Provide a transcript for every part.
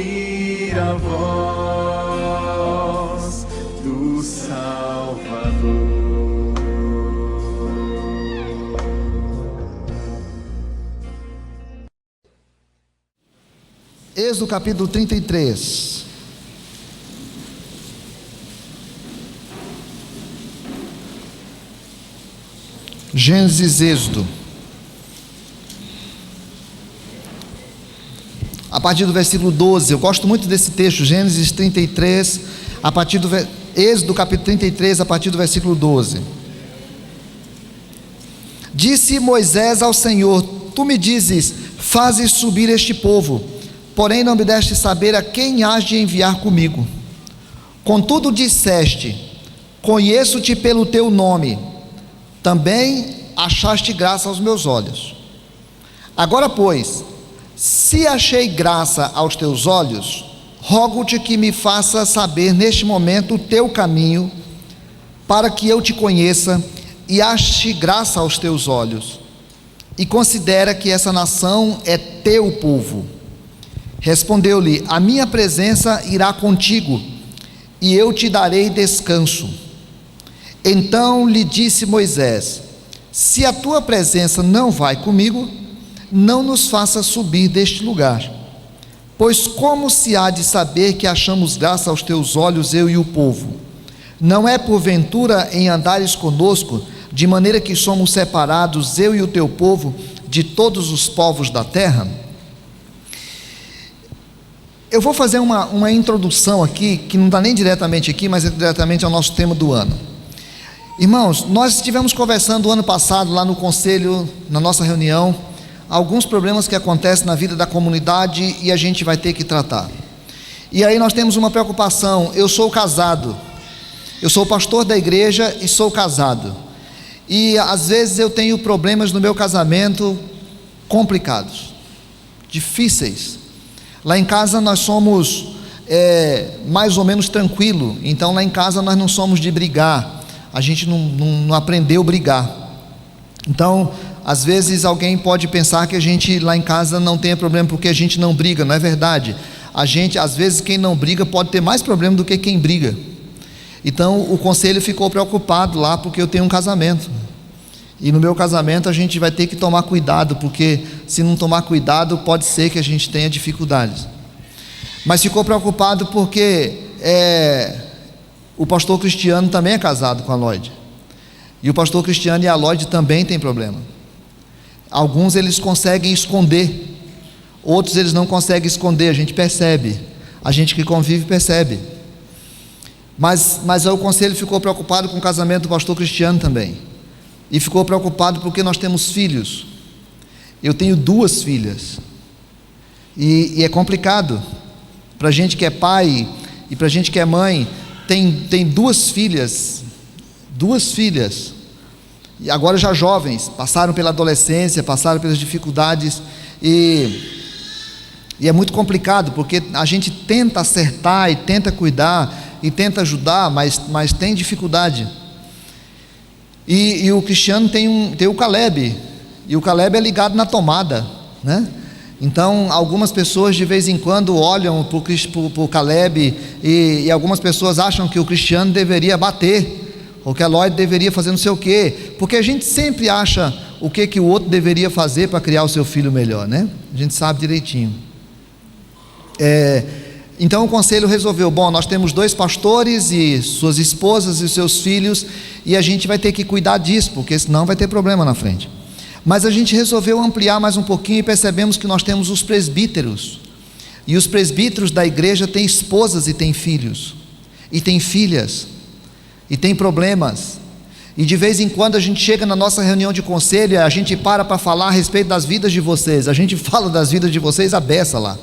ouvir a voz do Salvador. Êxodo capítulo 33. Gênesis, Êxodo. A partir do versículo 12, eu gosto muito desse texto, Gênesis 33, a partir do Êxodo capítulo 33, a partir do versículo 12. Disse Moisés ao Senhor: Tu me dizes, fazes subir este povo, porém não me deste saber a quem hás de enviar comigo. Contudo disseste: Conheço-te pelo teu nome, também achaste graça aos meus olhos. Agora, pois, se achei graça aos teus olhos, rogo-te que me faça saber neste momento o teu caminho, para que eu te conheça e ache graça aos teus olhos, e considera que essa nação é teu povo. Respondeu-lhe: A minha presença irá contigo, e eu te darei descanso. Então lhe disse Moisés: Se a tua presença não vai comigo, não nos faça subir deste lugar, pois como se há de saber que achamos graça aos teus olhos, eu e o povo? Não é porventura em andares conosco, de maneira que somos separados, eu e o teu povo, de todos os povos da terra? Eu vou fazer uma introdução aqui, que não está nem diretamente aqui, mas é diretamente ao nosso tema do ano. Irmãos, nós estivemos conversando o ano passado lá no conselho, na nossa reunião, alguns problemas que acontecem na vida da comunidade e a gente vai ter que tratar. E aí nós temos uma preocupação. Eu sou casado, eu sou pastor da igreja e sou casado, e às vezes eu tenho problemas no meu casamento complicados, difíceis. Lá em casa nós somos mais ou menos tranquilo, então lá em casa nós não somos de brigar, a gente não aprendeu a brigar. Então às vezes alguém pode pensar que a gente lá em casa não tem problema porque a gente não briga. Não é verdade. A gente, às vezes, quem não briga pode ter mais problema do que quem briga. Então o conselho ficou preocupado lá porque eu tenho um casamento, e no meu casamento a gente vai ter que tomar cuidado, porque se não tomar cuidado pode ser que a gente tenha dificuldades. Mas ficou preocupado porque o pastor Cristiano também é casado com a Lloyd, e o pastor Cristiano e a Lloyd também têm problema. Alguns eles conseguem esconder, outros eles não conseguem esconder, a gente percebe, a gente que convive percebe. Mas o conselho ficou preocupado com o casamento do pastor Cristiano também, e ficou preocupado porque nós temos filhos. Eu tenho 2 filhas, e é complicado para a gente que é pai e para a gente que é mãe. Tem 2 filhas, e agora já jovens, passaram pela adolescência, passaram pelas dificuldades, e é muito complicado, porque a gente tenta acertar e tenta cuidar e tenta ajudar, mas tem dificuldade. E o Cristiano tem o Caleb, e o Caleb é ligado na tomada, né? Então algumas pessoas de vez em quando olham para o Caleb, e algumas pessoas acham que o Cristiano deveria bater, ou que a Lloyd deveria fazer não sei o quê, porque a gente sempre acha o que o outro deveria fazer para criar o seu filho melhor, né? A gente sabe direitinho. Então o conselho resolveu: bom, nós temos 2 pastores e suas esposas e seus filhos, e a gente vai ter que cuidar disso, porque senão vai ter problema na frente. Mas a gente resolveu ampliar mais um pouquinho, e percebemos que nós temos os presbíteros, e os presbíteros da igreja têm esposas e têm filhos, e têm filhas, e tem problemas, e de vez em quando a gente chega na nossa reunião de conselho, a gente para falar a respeito das vidas de vocês, a gente fala das vidas de vocês à beça lá,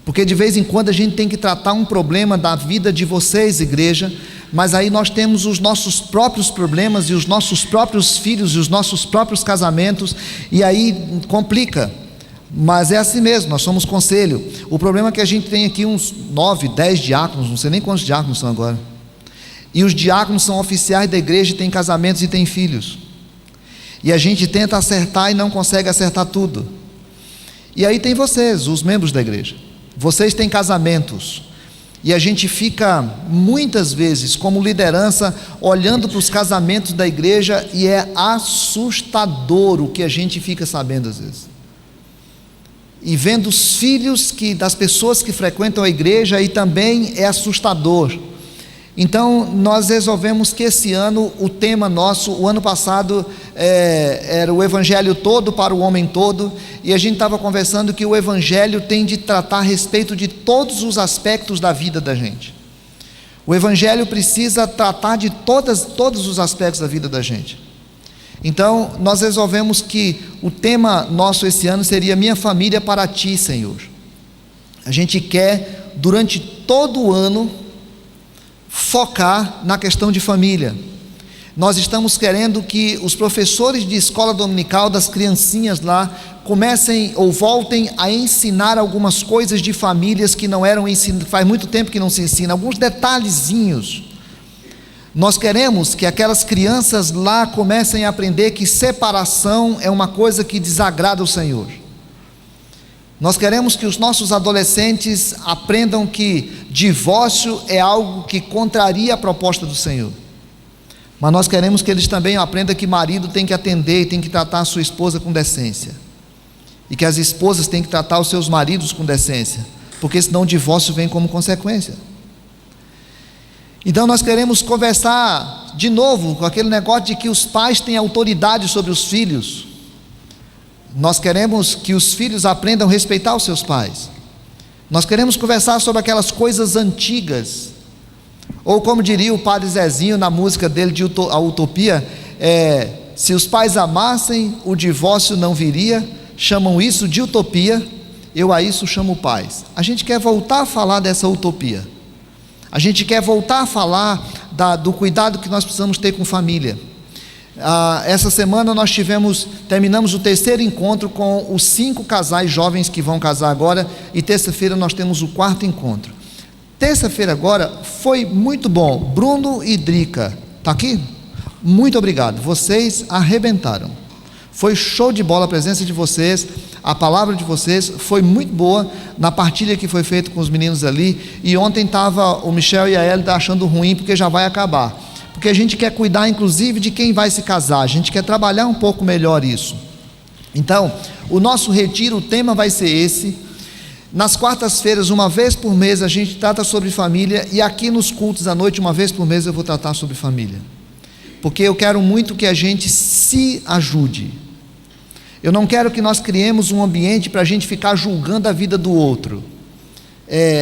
porque de vez em quando a gente tem que tratar um problema da vida de vocês, igreja, mas aí nós temos os nossos próprios problemas, e os nossos próprios filhos, e os nossos próprios casamentos, e aí complica. Mas é assim mesmo, nós somos conselho. O problema é que a gente tem aqui uns 9, 10 diáconos, não sei nem quantos diáconos são agora, e os diáconos são oficiais da igreja, e têm casamentos e têm filhos, e a gente tenta acertar e não consegue acertar tudo. E aí tem vocês, os membros da igreja, vocês têm casamentos, e a gente fica muitas vezes como liderança olhando para os casamentos da igreja, e é assustador o que a gente fica sabendo às vezes, e vendo os filhos das pessoas que frequentam a igreja, e também é assustador. Então nós resolvemos que esse ano o tema nosso, o ano passado era o Evangelho todo para o homem todo, e a gente estava conversando que o Evangelho tem de tratar a respeito de todos os aspectos da vida da gente. O Evangelho precisa tratar de todos os aspectos da vida da gente. Então nós resolvemos que o tema nosso esse ano seria Minha Família para Ti, Senhor. A gente quer durante todo o ano focar na questão de família. Nós estamos querendo que os professores de escola dominical das criancinhas lá comecem ou voltem a ensinar algumas coisas de famílias que não eram ensinadas, faz muito tempo que não se ensina, alguns detalhezinhos. Nós queremos que aquelas crianças lá comecem a aprender que separação é uma coisa que desagrada o Senhor. Nós queremos que os nossos adolescentes aprendam que divórcio é algo que contraria a proposta do Senhor. Mas nós queremos que eles também aprendam que marido tem que atender e tem que tratar a sua esposa com decência. E que as esposas têm que tratar os seus maridos com decência, porque senão o divórcio vem como consequência. Então nós queremos conversar de novo com aquele negócio de que os pais têm autoridade sobre os filhos. Nós queremos que os filhos aprendam a respeitar os seus pais. Nós queremos conversar sobre aquelas coisas antigas, ou como diria o padre Zezinho na música dele de A Utopia, se os pais amassem, o divórcio não viria. Chamam isso de utopia, eu a isso chamo paz. A gente quer voltar a falar dessa utopia. A gente quer voltar a falar do cuidado que nós precisamos ter com família. Essa semana nós terminamos o 3º encontro com os 5 casais jovens que vão casar agora, e terça-feira nós temos o 4º encontro. Terça-feira agora foi muito bom. Bruno e Drica, está aqui? Muito obrigado, vocês arrebentaram. Foi show de bola a presença de vocês, a palavra de vocês foi muito boa na partilha que foi feita com os meninos ali. E ontem estava o Michel e a Elida achando ruim porque já vai acabar, porque a gente quer cuidar inclusive de quem vai se casar, a gente quer trabalhar um pouco melhor isso. Então o nosso retiro, o tema vai ser esse. Nas quartas-feiras, uma vez por mês, a gente trata sobre família, e aqui nos cultos à noite, uma vez por mês, eu vou tratar sobre família, porque eu quero muito que a gente se ajude. Eu não quero que nós criemos um ambiente para a gente ficar julgando a vida do outro.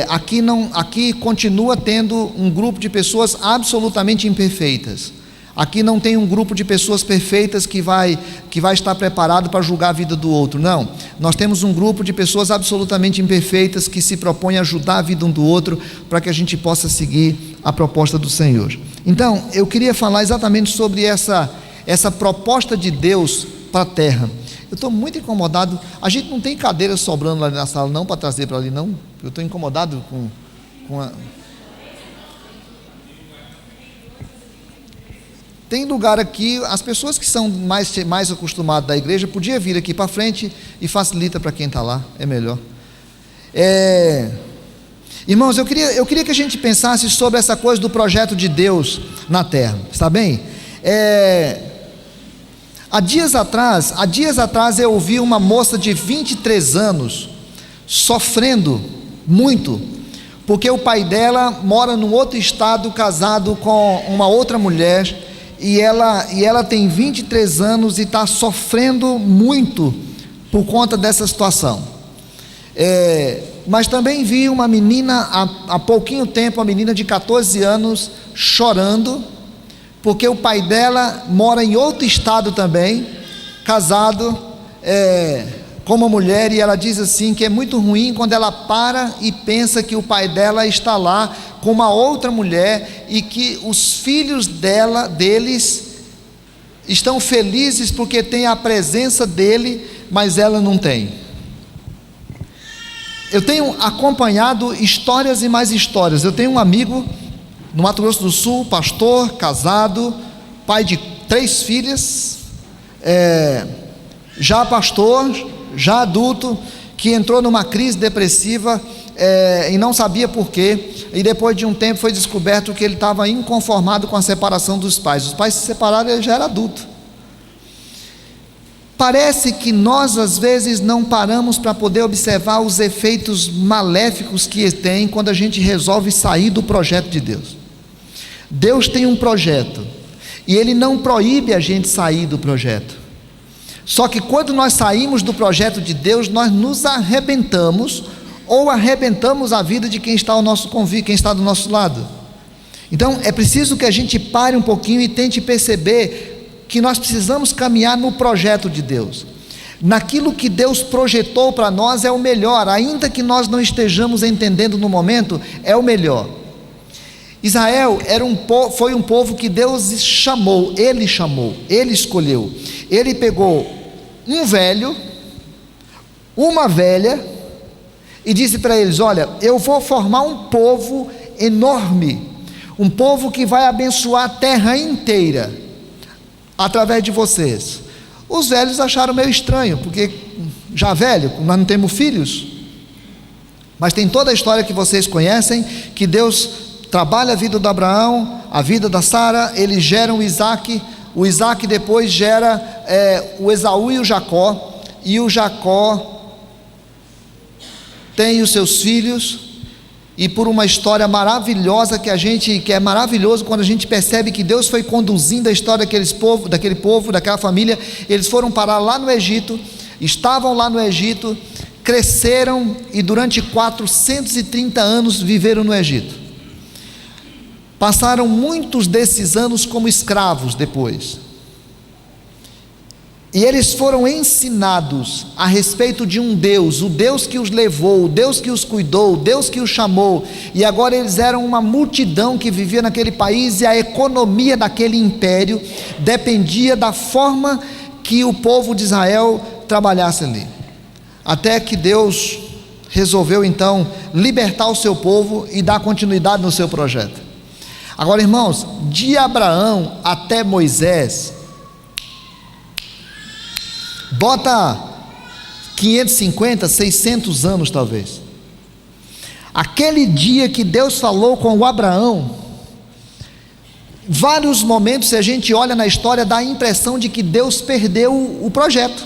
Aqui continua tendo um grupo de pessoas absolutamente imperfeitas. Aqui não tem um grupo de pessoas perfeitas que vai estar preparado para julgar a vida do outro. Não, nós temos um grupo de pessoas absolutamente imperfeitas que se propõem a ajudar a vida um do outro, para que a gente possa seguir a proposta do Senhor. Então eu queria falar exatamente sobre essa proposta de Deus para a terra. Eu estou muito incomodado. A gente não tem cadeira sobrando lá na sala não, para trazer para ali não. Eu estou incomodado com a... Tem lugar aqui, as pessoas que são mais acostumadas da igreja podiam vir aqui para frente, e facilita para quem está lá, é melhor. Irmãos, eu queria que a gente pensasse sobre essa coisa do projeto de Deus na terra, está bem? Há dias atrás eu ouvi uma moça de 23 anos sofrendo muito, porque o pai dela mora num outro estado, casado com uma outra mulher, e ela tem 23 anos e está sofrendo muito por conta dessa situação. Mas também vi uma menina, há pouquinho tempo, uma menina de 14 anos chorando, porque o pai dela mora em outro estado também, casado com uma mulher, e ela diz assim que é muito ruim quando ela para e pensa que o pai dela está lá com uma outra mulher, e que os filhos deles estão felizes porque tem a presença dele, mas ela não tem. Eu tenho acompanhado histórias e mais histórias. Eu tenho um amigo no Mato Grosso do Sul, pastor, casado, pai de 3 filhas, já pastor, já adulto, que entrou numa crise depressiva, e não sabia por quê, e depois de um tempo foi descoberto que ele estava inconformado com a separação dos pais. Os pais se separaram e ele já era adulto. Parece que nós às vezes não paramos para poder observar os efeitos maléficos que tem quando a gente resolve sair do projeto de Deus. Deus tem um projeto e Ele não proíbe a gente sair do projeto. Só que quando nós saímos do projeto de Deus, nós nos arrebentamos ou arrebentamos a vida de quem está ao nosso convívio, quem está do nosso lado. Então é preciso que a gente pare um pouquinho e tente perceber que nós precisamos caminhar no projeto de Deus. Naquilo que Deus projetou para nós é o melhor, ainda que nós não estejamos entendendo no momento, é o melhor. Israel foi um povo que Deus chamou, Ele escolheu. Ele pegou um velho, uma velha, e disse para eles: olha, eu vou formar um povo enorme, um povo que vai abençoar a terra inteira, através de vocês. Os velhos acharam meio estranho, porque já velho, nós não temos filhos, mas tem toda a história que vocês conhecem, que Deus trabalha a vida do Abraão, a vida da Sara, eles geram o Isaac depois gera o Esaú e o Jacó tem os seus filhos, e por uma história maravilhosa que é maravilhoso quando a gente percebe que Deus foi conduzindo a história daquele povo, daquela família. Eles foram parar lá no Egito, estavam lá no Egito, cresceram e durante 430 anos viveram no Egito. Passaram muitos desses anos como escravos depois. E eles foram ensinados a respeito de um Deus, o Deus que os levou, o Deus que os cuidou, o Deus que os chamou, e agora eles eram uma multidão que vivia naquele país, e a economia daquele império dependia da forma que o povo de Israel trabalhasse ali, até que Deus resolveu então libertar o seu povo e dar continuidade no seu projeto. Agora, irmãos, de Abraão até Moisés, bota 550, 600 anos talvez. Aquele dia que Deus falou com o Abraão, vários momentos, se a gente olha na história, dá a impressão de que Deus perdeu o projeto.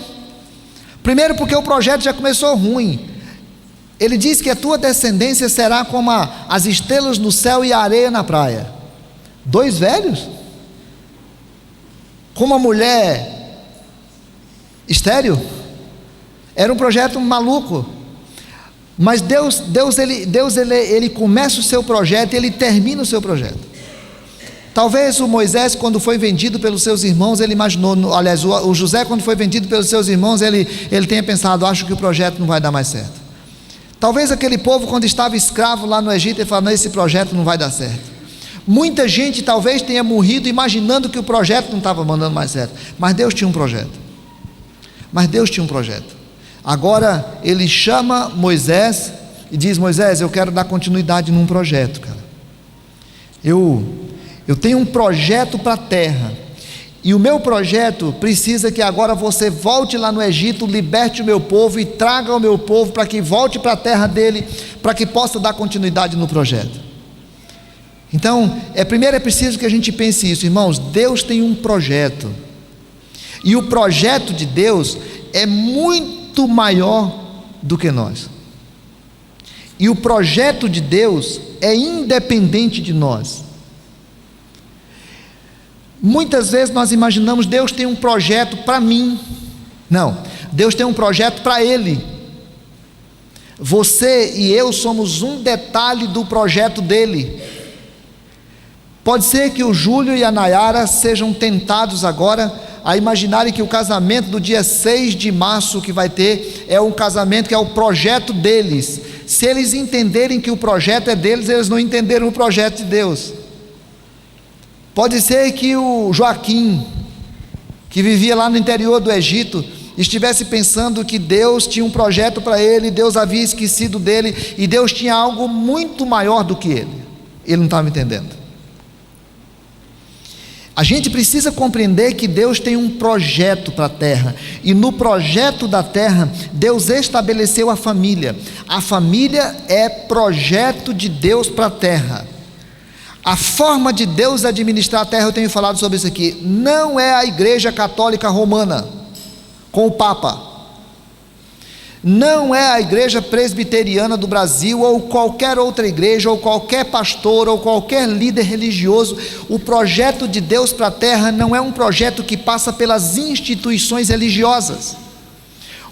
Primeiro porque o projeto já começou ruim. Ele diz que a tua descendência será como as estrelas no céu e a areia na praia. 2 velhos? Com uma mulher estéril? Era um projeto maluco. Mas Deus ele começa o seu projeto e ele termina o seu projeto. Talvez o Moisés, quando foi vendido pelos seus irmãos, ele imaginou, aliás, o José, quando foi vendido pelos seus irmãos, ele tenha pensado: acho que o projeto não vai dar mais certo. Talvez aquele povo, quando estava escravo lá no Egito, ele falou: não, esse projeto não vai dar certo. Muita gente talvez tenha morrido imaginando que o projeto não estava mandando mais certo, mas Deus tinha um projeto. Agora ele chama Moisés e diz: Moisés, eu quero dar continuidade num projeto, cara. Eu tenho um projeto para a terra, e o meu projeto precisa que agora você volte lá no Egito, liberte o meu povo e traga o meu povo para que volte para a terra dele, para que possa dar continuidade no projeto. Então, primeiro é preciso que a gente pense isso, irmãos. Deus tem um projeto, e o projeto de Deus é muito maior do que nós, e o projeto de Deus é independente de nós. Muitas vezes nós imaginamos: Deus tem um projeto para mim. Não, Deus tem um projeto para Ele. Você e eu somos um detalhe do projeto dele. Pode ser que o Júlio e a Nayara sejam tentados agora a imaginarem que o casamento do dia 6 de março que vai ter é um casamento que é o projeto deles. Se eles entenderem que o projeto é deles, eles não entenderam o projeto de Deus. Pode ser que o Joaquim, que vivia lá no interior do Egito, estivesse pensando que Deus tinha um projeto para ele, Deus havia esquecido dele, e Deus tinha algo muito maior do que ele. Ele não estava entendendo. A gente precisa compreender que Deus tem um projeto para a terra, e no projeto da terra, Deus estabeleceu a família. A família é projeto de Deus para a terra. A forma de Deus administrar a terra, eu tenho falado sobre isso aqui, não é a Igreja Católica Romana, com o Papa. Não é a Igreja Presbiteriana do Brasil, ou qualquer outra igreja, ou qualquer pastor, ou qualquer líder religioso. O projeto de Deus para a terra não é um projeto que passa pelas instituições religiosas.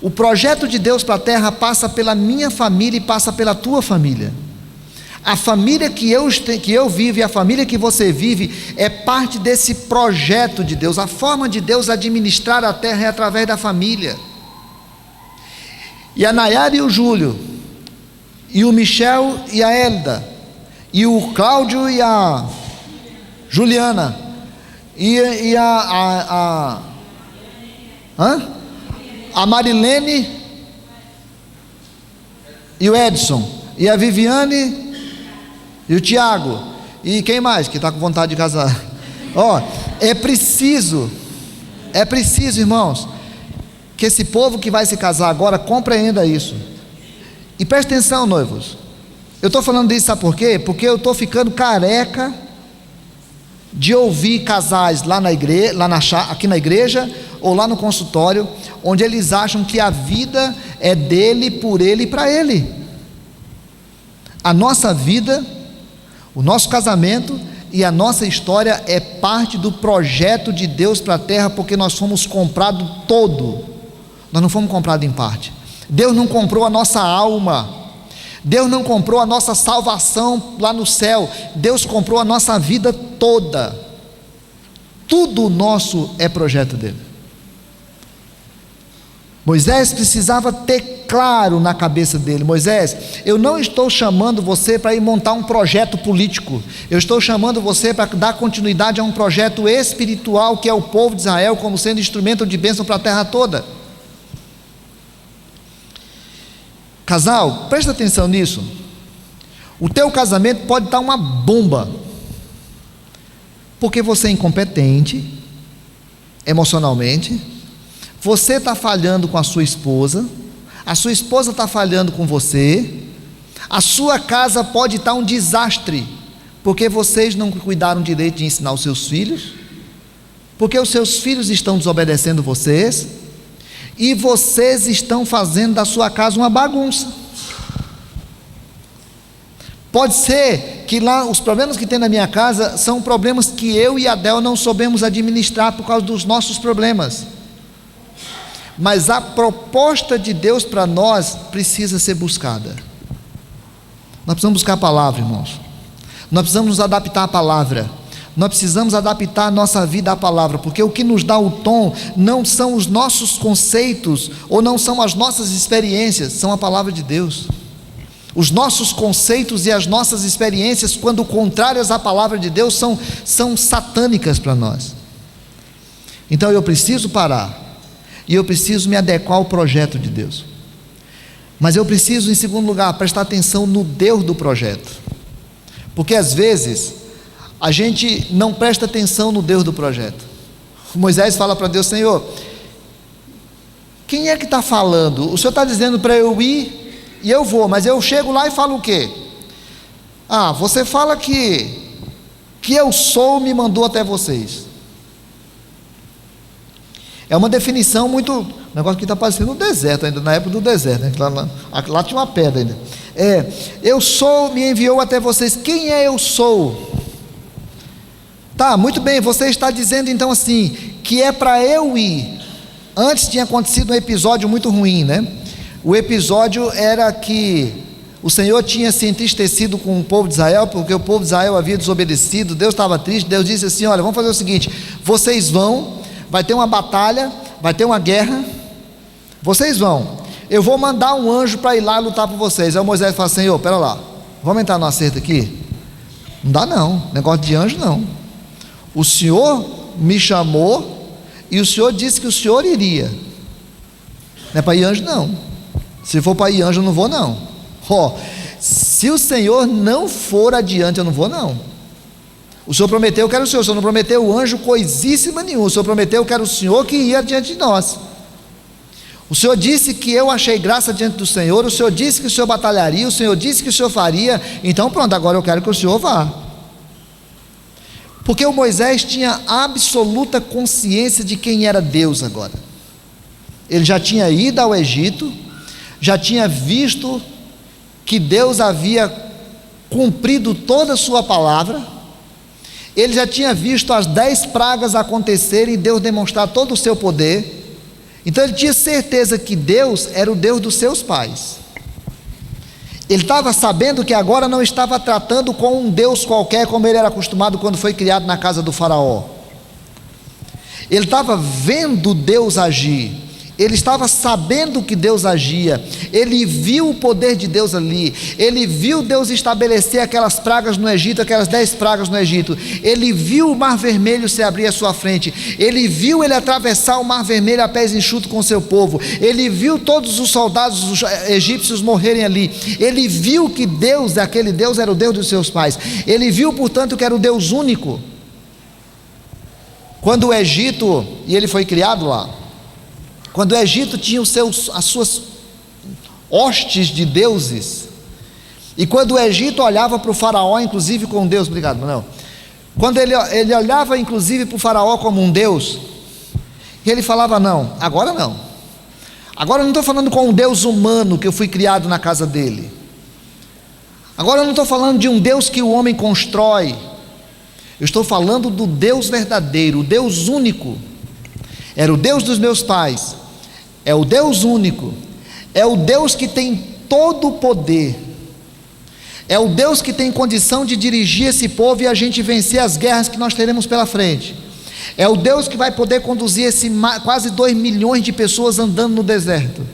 O projeto de Deus para a terra passa pela minha família e passa pela tua família. A família que eu vivo e a família que você vive é parte desse projeto de Deus. A forma de Deus administrar a terra é através da família. E a Nayara e o Júlio, e o Michel e a Hélida, e o Cláudio e a Juliana, e a Marilene e o Edson, e a Viviane e o Tiago, e quem mais que está com vontade de casar? É preciso, irmãos, que esse povo que vai se casar agora compreenda isso. E preste atenção, noivos. Eu estou falando disso, sabe por quê? Porque eu estou ficando careca de ouvir casais lá na igreja, aqui na igreja, ou lá no consultório, onde eles acham que a vida é dele, por ele e para ele. A nossa vida, o nosso casamento e a nossa história é parte do projeto de Deus para a terra, porque nós fomos comprados todo. Nós não fomos comprados em parte. Deus não comprou a nossa alma. Deus não comprou a nossa salvação lá no céu. Deus comprou a nossa vida toda. Tudo nosso é projeto dele. Moisés precisava ter claro na cabeça dele: Moisés, eu não estou chamando você para ir montar um projeto político. Eu estou chamando você para dar continuidade a um projeto espiritual, que é o povo de Israel, como sendo instrumento de bênção para a terra toda. Casal, presta atenção nisso. O teu casamento pode estar uma bomba, porque você é incompetente emocionalmente, você está falhando com a sua esposa está falhando com você, a sua casa pode estar um desastre, porque vocês não cuidaram direito de ensinar os seus filhos, porque os seus filhos estão desobedecendo vocês, e vocês estão fazendo da sua casa uma bagunça. Pode ser que lá os problemas que tem na minha casa são problemas que eu e a Del não soubemos administrar por causa dos nossos problemas. Mas a proposta de Deus para nós precisa ser buscada. Nós precisamos buscar a palavra, irmãos. Nós precisamos nos adaptar à palavra. Nós precisamos adaptar a nossa vida à palavra, porque o que nos dá o tom não são os nossos conceitos, ou não são as nossas experiências, são a palavra de Deus. Os nossos conceitos e as nossas experiências, quando contrárias à palavra de Deus, são satânicas para nós. Então eu preciso parar, e eu preciso me adequar ao projeto de Deus. Mas eu preciso, em segundo lugar, prestar atenção no Deus do projeto, porque às vezes a gente não presta atenção no Deus do projeto. Moisés fala para Deus: Senhor, quem é que está falando? O Senhor está dizendo para eu ir, e eu vou, mas eu chego lá e falo o quê? Você fala que eu sou, me mandou até vocês. É uma definição muito, o negócio que está parecendo um deserto ainda, na época do deserto, né? Lá tinha uma pedra ainda. Eu sou, me enviou até vocês. Quem é eu sou? Tá, muito bem, você está dizendo então assim, que é para eu ir. Antes tinha acontecido um episódio muito ruim, né? O episódio era que o Senhor tinha se entristecido com o povo de Israel, porque o povo de Israel havia desobedecido, Deus estava triste. Deus disse assim: olha, vamos fazer o seguinte, vocês vão, vai ter uma batalha, vai ter uma guerra, vocês vão, eu vou mandar um anjo para ir lá lutar por vocês. Aí o Moisés fala: Senhor, pera lá, vamos entrar no acerto aqui? Não dá não, negócio de anjo não. O Senhor me chamou e o Senhor disse que o Senhor iria. Não é para ir anjo não. Se for para ir anjo eu não vou não. Se o Senhor não for adiante eu não vou não. O Senhor prometeu que era o Senhor não prometeu o anjo coisíssima nenhuma. O Senhor prometeu que era o Senhor que ia diante de nós. O Senhor disse que eu achei graça diante do Senhor, o Senhor disse que o Senhor batalharia, o Senhor disse que o Senhor faria, então pronto, agora eu quero que o Senhor vá. Porque o Moisés tinha absoluta consciência de quem era Deus agora. Ele já tinha ido ao Egito, já tinha visto que Deus havia cumprido toda a sua palavra, ele já tinha visto as 10 pragas acontecerem e Deus demonstrar todo o seu poder. Então ele tinha certeza que Deus era o Deus dos seus pais. Ele estava sabendo que agora não estava tratando com um Deus qualquer, como ele era acostumado quando foi criado na casa do faraó. Ele estava vendo Deus agir, ele estava sabendo que Deus agia, ele viu o poder de Deus ali, ele viu Deus estabelecer aquelas pragas no Egito, aquelas 10 pragas no Egito, ele viu o mar vermelho se abrir à sua frente, ele viu ele atravessar o mar vermelho a pés enxutos com o seu povo, ele viu todos os soldados egípcios morrerem ali, ele viu que Deus, aquele Deus era o Deus dos seus pais, ele viu portanto que era o Deus único. Quando o Egito, e ele foi criado lá, quando o Egito tinha as suas hostes de deuses, e quando o Egito olhava para o faraó, inclusive com Deus, obrigado, não, quando ele olhava inclusive para o faraó como um Deus, e ele falava, não, agora não estou falando com um Deus humano que eu fui criado na casa dele, agora eu não estou falando de um Deus que o homem constrói, eu estou falando do Deus verdadeiro, o Deus único. Era o Deus dos meus pais, é o Deus único, é o Deus que tem todo o poder, é o Deus que tem condição de dirigir esse povo e a gente vencer as guerras que nós teremos pela frente, é o Deus que vai poder conduzir quase 2 milhões de pessoas andando no deserto.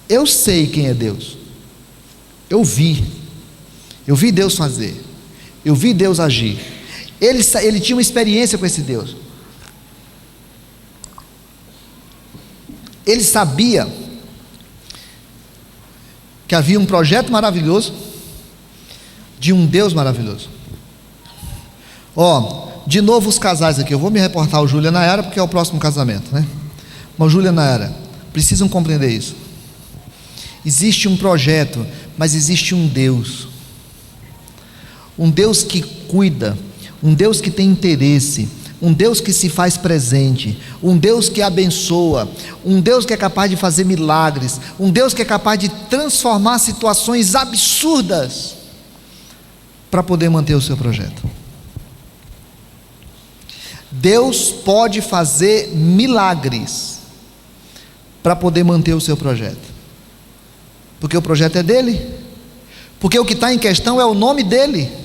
Eu sei quem é Deus, eu vi Deus fazer, eu vi Deus agir, ele tinha uma experiência com esse Deus. Ele sabia que havia um projeto maravilhoso de um Deus maravilhoso. De novo os casais aqui, eu vou me reportar ao Júlia e Nayara porque é o próximo casamento, né? Mas Júlia e Nayara precisam compreender isso. Existe um projeto, mas existe um Deus que cuida, um Deus que tem interesse, um Deus que se faz presente, um Deus que abençoa, um Deus que é capaz de fazer milagres, um Deus que é capaz de transformar situações absurdas para poder manter o seu projeto. Deus pode fazer milagres para poder manter o seu projeto, porque o projeto é dele, porque o que está em questão é o nome dele.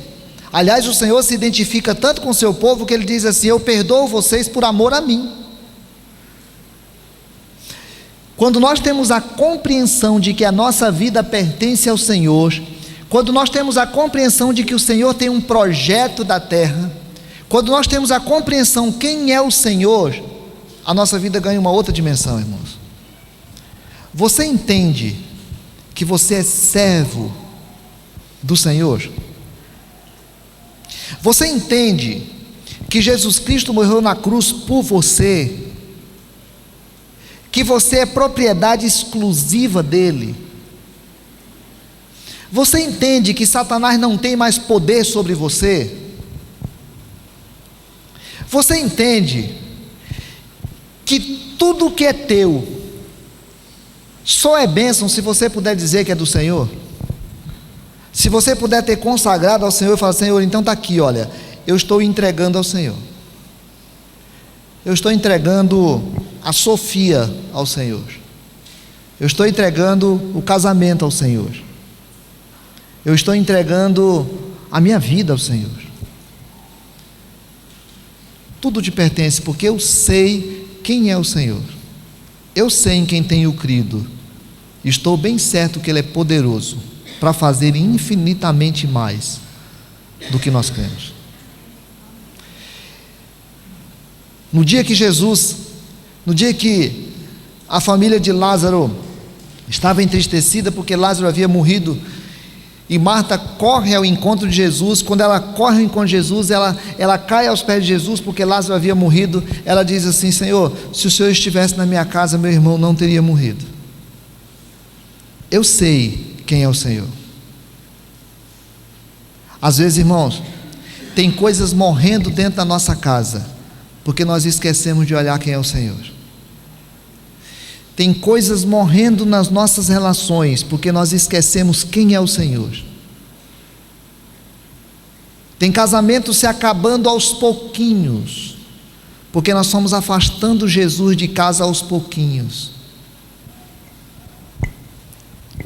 Aliás, o Senhor se identifica tanto com o seu povo que ele diz assim: eu perdoo vocês por amor a mim. Quando nós temos a compreensão de que a nossa vida pertence ao Senhor, quando nós temos a compreensão de que o Senhor tem um projeto da terra, quando nós temos a compreensão quem é o Senhor, a nossa vida ganha uma outra dimensão, irmãos. Você entende que você é servo do Senhor? Você entende que Jesus Cristo morreu na cruz por você, que você é propriedade exclusiva dele? Você entende que Satanás não tem mais poder sobre você? Você entende que tudo que é teu só é bênção se você puder dizer que é do Senhor? Se você puder ter consagrado ao Senhor e falar: Senhor, então está aqui, olha, eu estou entregando ao Senhor, eu estou entregando a Sofia ao Senhor, eu estou entregando o casamento ao Senhor, eu estou entregando a minha vida ao Senhor, tudo te pertence, porque eu sei quem é o Senhor, eu sei em quem tenho crido, estou bem certo que Ele é poderoso para fazer infinitamente mais do que nós cremos. No dia que a família de Lázaro estava entristecida porque Lázaro havia morrido, E Marta corre ao encontro de Jesus. Quando ela corre ao encontro de Jesus, ela cai aos pés de Jesus, porque Lázaro havia morrido. Ela diz assim: Senhor, se o Senhor estivesse na minha casa, meu irmão não teria morrido. Eu sei quem é o Senhor. Às vezes, irmãos, tem coisas morrendo dentro da nossa casa, porque nós esquecemos de olhar quem é o Senhor. Tem coisas morrendo nas nossas relações, porque nós esquecemos quem é o Senhor. Tem casamento se acabando aos pouquinhos, porque nós fomos afastando Jesus de casa aos pouquinhos.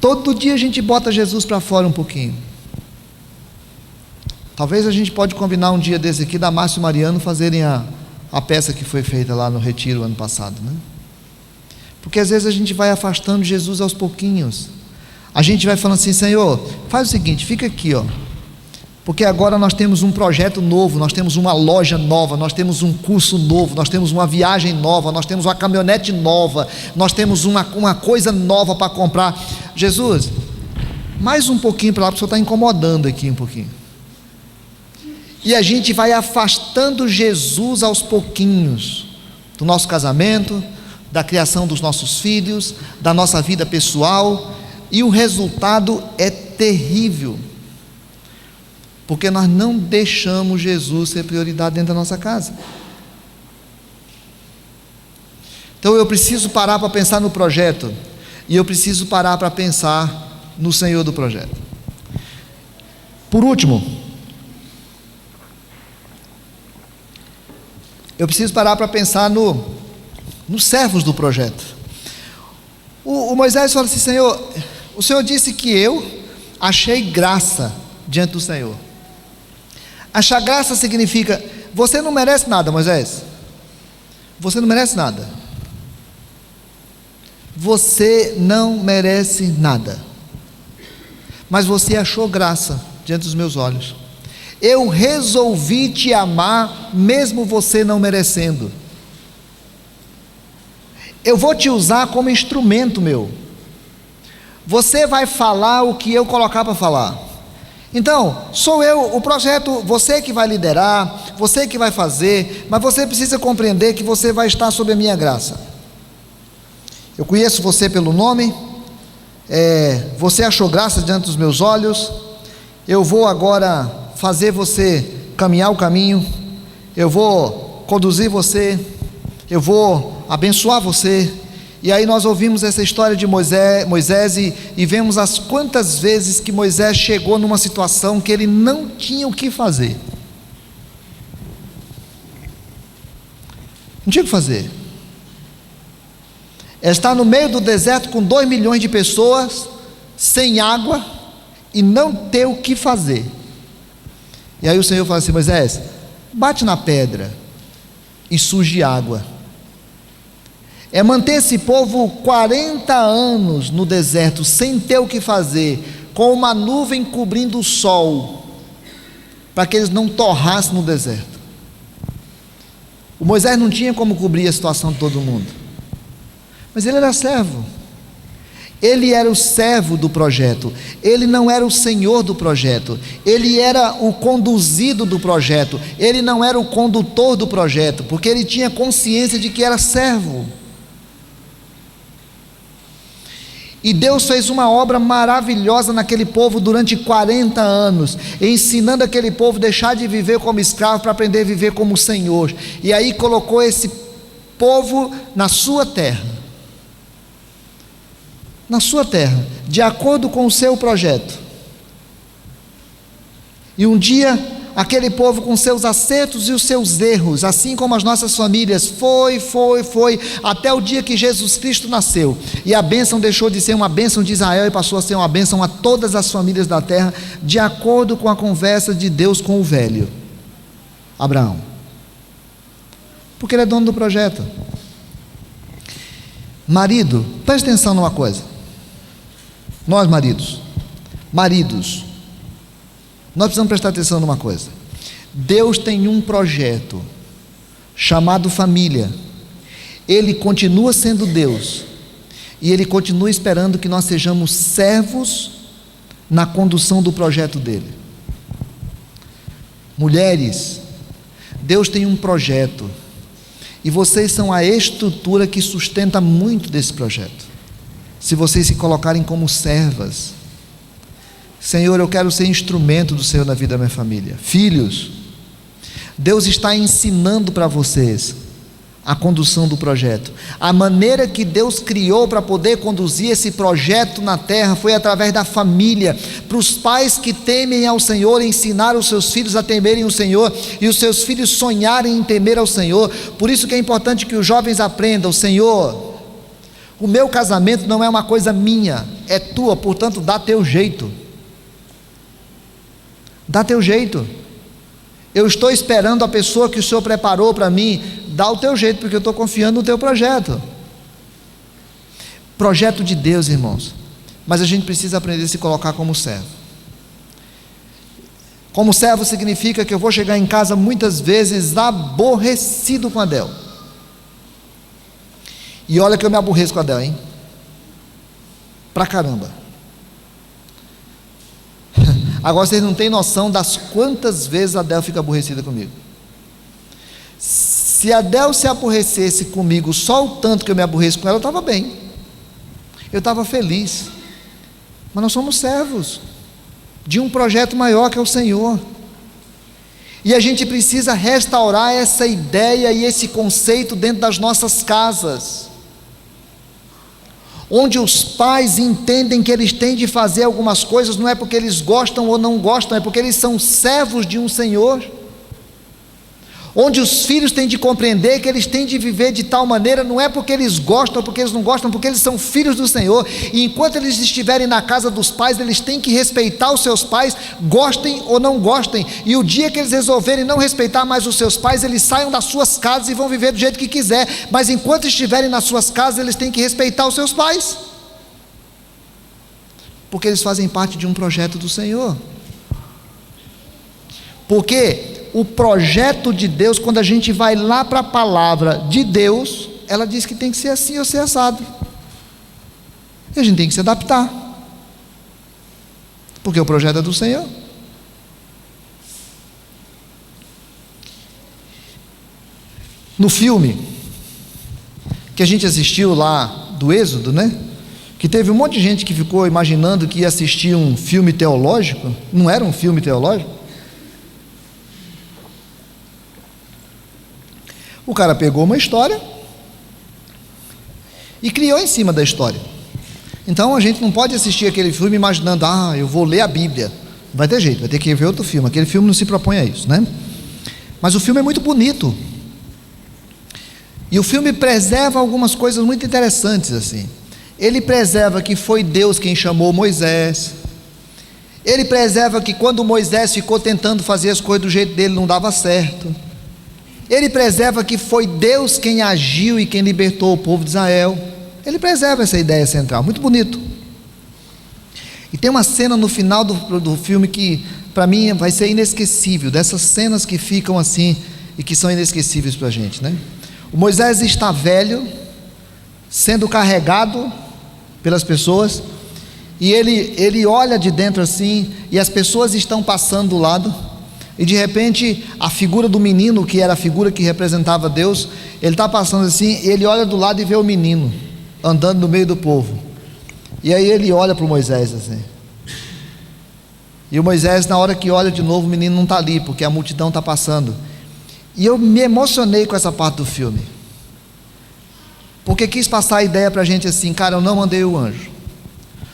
Todo dia a gente bota Jesus para fora um pouquinho. Talvez a gente pode combinar um dia desse aqui, da Márcio e Mariano fazerem a peça que foi feita lá no Retiro ano passado, né? Porque às vezes a gente vai afastando Jesus aos pouquinhos. A gente vai falando assim: Senhor, faz o seguinte, fica aqui, ó, porque agora nós temos um projeto novo, nós temos uma loja nova, nós temos um curso novo, nós temos uma viagem nova, nós temos uma caminhonete nova, nós temos uma coisa nova para comprar. Jesus, mais um pouquinho para lá, porque o Senhor está incomodando aqui um pouquinho. E a gente vai afastando Jesus aos pouquinhos do nosso casamento, da criação dos nossos filhos, da nossa vida pessoal, e o resultado é terrível, porque nós não deixamos Jesus ser prioridade dentro da nossa casa. Então eu preciso parar para pensar no projeto, e eu preciso parar para pensar no Senhor do projeto. Por último, eu preciso parar para pensar nos servos do projeto. O Moisés fala assim: Senhor, o Senhor disse que eu achei graça diante do Senhor. Achar graça significa: você não merece nada, Moisés. Você não merece nada. Você não merece nada. Mas você achou graça diante dos meus olhos. Eu resolvi te amar, mesmo você não merecendo. Eu vou te usar como instrumento meu. Você vai falar o que eu colocar para falar. Então, sou eu, o projeto, você que vai liderar, você que vai fazer, mas você precisa compreender que você vai estar sob a minha graça. Eu conheço você pelo nome, você achou graça diante dos meus olhos. Eu vou agora fazer você caminhar o caminho, eu vou conduzir você, eu vou abençoar você. E aí nós ouvimos essa história de Moisés e vemos as quantas vezes que Moisés chegou numa situação que ele não tinha o que fazer. Não tinha o que fazer. Está no meio do deserto com 2 milhões de pessoas, sem água, e não ter o que fazer. E aí o Senhor fala assim: Moisés, bate na pedra e surge água. É manter esse povo 40 anos no deserto, sem ter o que fazer, com uma nuvem cobrindo o sol, para que eles não torrassem no deserto. O Moisés não tinha como cobrir a situação de todo mundo, mas ele era servo. Ele era o servo do projeto, ele não era o senhor do projeto, ele era o conduzido do projeto, ele não era o condutor do projeto, porque ele tinha consciência de que era servo. E Deus fez uma obra maravilhosa naquele povo durante 40 anos, ensinando aquele povo a deixar de viver como escravo para aprender a viver como senhor. E aí colocou esse povo na sua terra, de acordo com o seu projeto. E um dia, aquele povo com seus acertos e os seus erros, assim como as nossas famílias, foi, até o dia que Jesus Cristo nasceu, e a bênção deixou de ser uma bênção de Israel e passou a ser uma bênção a todas as famílias da terra, de acordo com a conversa de Deus com o velho Abraão, porque ele é dono do projeto. Marido, preste atenção numa coisa. Nós maridos, nós precisamos prestar atenção numa coisa. Deus tem um projeto chamado família. Ele continua sendo Deus, e Ele continua esperando que nós sejamos servos na condução do projeto dele. Mulheres, Deus tem um projeto, e vocês são a estrutura que sustenta muito desse projeto. Se vocês se colocarem como servas, Senhor, eu quero ser instrumento do Senhor na vida da minha família. Filhos, Deus está ensinando para vocês a condução do projeto. A maneira que Deus criou para poder conduzir esse projeto na terra foi através da família. Para os pais que temem ao Senhor, ensinar os seus filhos a temerem o Senhor, e os seus filhos sonharem em temer ao Senhor. Por isso que é importante que os jovens aprendam: Senhor, o meu casamento não é uma coisa minha, é tua, portanto dá teu jeito. Dá teu jeito. Eu estou esperando a pessoa que o Senhor preparou para mim. Dá o teu jeito, porque eu estou confiando no teu projeto. Projeto de Deus, irmãos. Mas a gente precisa aprender a se colocar como servo. Como servo significa que eu vou chegar em casa muitas vezes aborrecido com a Adel. E olha que eu me aborreço com a Adel, hein? Pra caramba. Agora vocês não têm noção das quantas vezes a Adel fica aborrecida comigo. Se a Adel se aborrecesse comigo só o tanto que eu me aborreço com ela, eu estava bem, eu estava feliz. Mas nós somos servos de um projeto maior que é o Senhor, e a gente precisa restaurar essa ideia e esse conceito dentro das nossas casas, onde os pais entendem que eles têm de fazer algumas coisas, não é porque eles gostam ou não gostam, é porque eles são servos de um Senhor. Onde os filhos têm de compreender que eles têm de viver de tal maneira, não é porque eles gostam ou porque eles não gostam, porque eles são filhos do Senhor, e enquanto eles estiverem na casa dos pais, eles têm que respeitar os seus pais, gostem ou não gostem, e o dia que eles resolverem não respeitar mais os seus pais, eles saiam das suas casas e vão viver do jeito que quiser, mas enquanto estiverem nas suas casas, eles têm que respeitar os seus pais, porque eles fazem parte de um projeto do Senhor. Porque o projeto de Deus, quando a gente vai lá para a palavra de Deus, ela diz que tem que ser assim ou ser assado, e a gente tem que se adaptar, porque o projeto é do Senhor. No filme que a gente assistiu lá do Êxodo, né? Que teve um monte de gente que ficou imaginando que ia assistir um filme teológico. Não era um filme teológico. O cara pegou uma história e criou em cima da história. Então a gente não pode assistir aquele filme imaginando: eu vou ler a Bíblia. Não vai ter jeito, vai ter que ver outro filme. Aquele filme não se propõe a isso, né? Mas o filme é muito bonito, e o filme preserva algumas coisas muito interessantes assim. Ele preserva que foi Deus quem chamou Moisés. Ele preserva que quando Moisés ficou tentando fazer as coisas do jeito dele, não dava certo. Ele preserva que foi Deus quem agiu e quem libertou o povo de Israel. Ele preserva essa ideia central, muito bonito. E tem uma cena no final do filme que para mim vai ser inesquecível, dessas cenas que ficam assim e que são inesquecíveis para a gente, né? O Moisés está velho, sendo carregado pelas pessoas, e ele olha de dentro assim, e as pessoas estão passando do lado, e de repente a figura do menino, que era a figura que representava Deus, ele está passando assim, ele olha do lado e vê o menino andando no meio do povo, e aí ele olha para o Moisés assim, e o Moisés, na hora que olha de novo, o menino não está ali, porque a multidão está passando. E eu me emocionei com essa parte do filme, porque quis passar a ideia para a gente assim: cara, eu não mandei o anjo,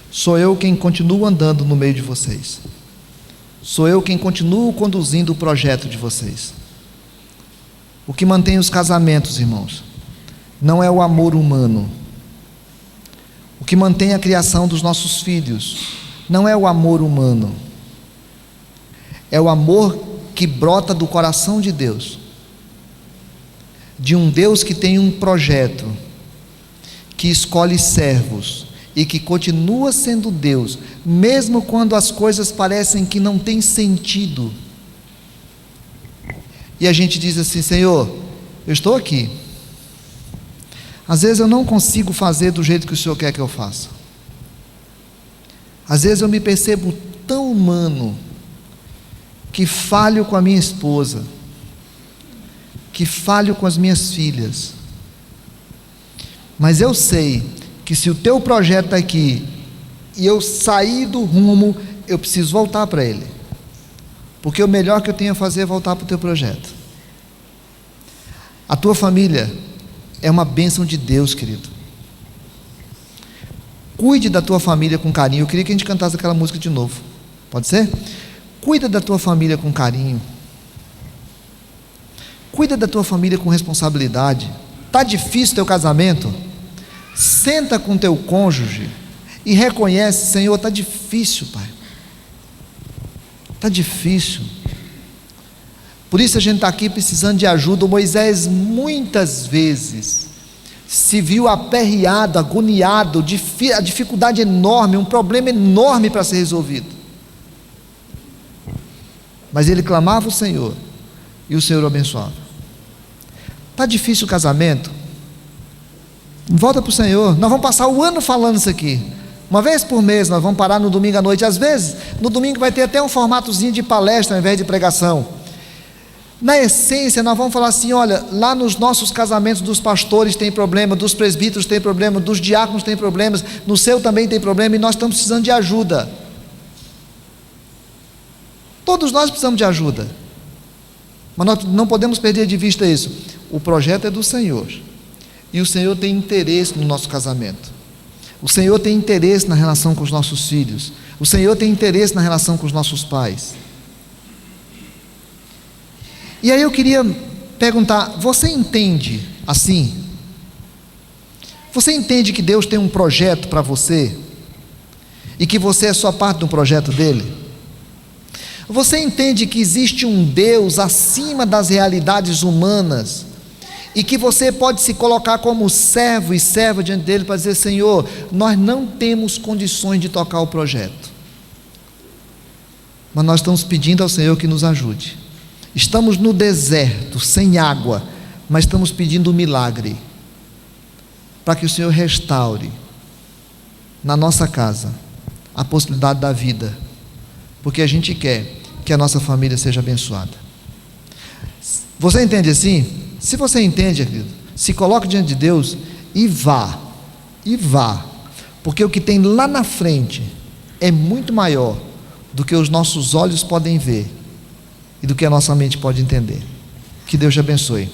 sou eu quem continuo andando no meio de vocês, sou eu quem continuo conduzindo o projeto de vocês. O que mantém os casamentos, irmãos, não é o amor humano. O que mantém a criação dos nossos filhos não é o amor humano, é o amor que brota do coração de Deus, de um Deus que tem um projeto, que escolhe servos e que continua sendo Deus, mesmo quando as coisas parecem que não têm sentido. E a gente diz assim: Senhor, eu estou aqui, às vezes eu não consigo fazer do jeito que o Senhor quer que eu faça, às vezes eu me percebo tão humano, que falho com a minha esposa, que falho com as minhas filhas, mas eu sei que se o teu projeto está aqui, e eu sair do rumo, eu preciso voltar para ele, porque o melhor que eu tenho a fazer é voltar para o teu projeto. A tua família é uma bênção de Deus, querido. Cuide da tua família com carinho. Eu queria que a gente cantasse aquela música de novo, pode ser? Cuida da tua família com carinho, cuida da tua família com responsabilidade. Está difícil teu casamento? Senta com teu cônjuge e reconhece: Senhor, está difícil, Pai, está difícil. Por isso a gente está aqui precisando de ajuda. O Moisés muitas vezes se viu aperreado, agoniado, a dificuldade enorme, um problema enorme para ser resolvido, mas ele clamava ao Senhor e o Senhor o abençoava. Está difícil o casamento? Volta para o Senhor. Nós vamos passar o ano falando isso aqui, uma vez por mês. Nós vamos parar no domingo à noite. Às vezes no domingo vai ter até um formatozinho de palestra ao invés de pregação. Na essência, nós vamos falar assim: olha, lá nos nossos casamentos dos pastores tem problema, dos presbíteros tem problema, dos diáconos tem problemas, no seu também tem problema, e nós estamos precisando de ajuda. Todos nós precisamos de ajuda, mas nós não podemos perder de vista isso. O projeto é do Senhor, e o Senhor tem interesse no nosso casamento, o Senhor tem interesse na relação com os nossos filhos, o Senhor tem interesse na relação com os nossos pais. E aí eu queria perguntar: você entende assim? Você entende que Deus tem um projeto para você e que você é só parte do projeto dele? Você entende que existe um Deus acima das realidades humanas e que você pode se colocar como servo e serva diante dele para dizer: Senhor, nós não temos condições de tocar o projeto, mas nós estamos pedindo ao Senhor que nos ajude. Estamos no deserto, sem água, mas estamos pedindo um milagre, para que o Senhor restaure na nossa casa a possibilidade da vida, porque a gente quer que a nossa família seja abençoada. Você entende assim? Se você entende, querido, se coloque diante de Deus e vá, porque o que tem lá na frente é muito maior do que os nossos olhos podem ver e do que a nossa mente pode entender. Que Deus te abençoe.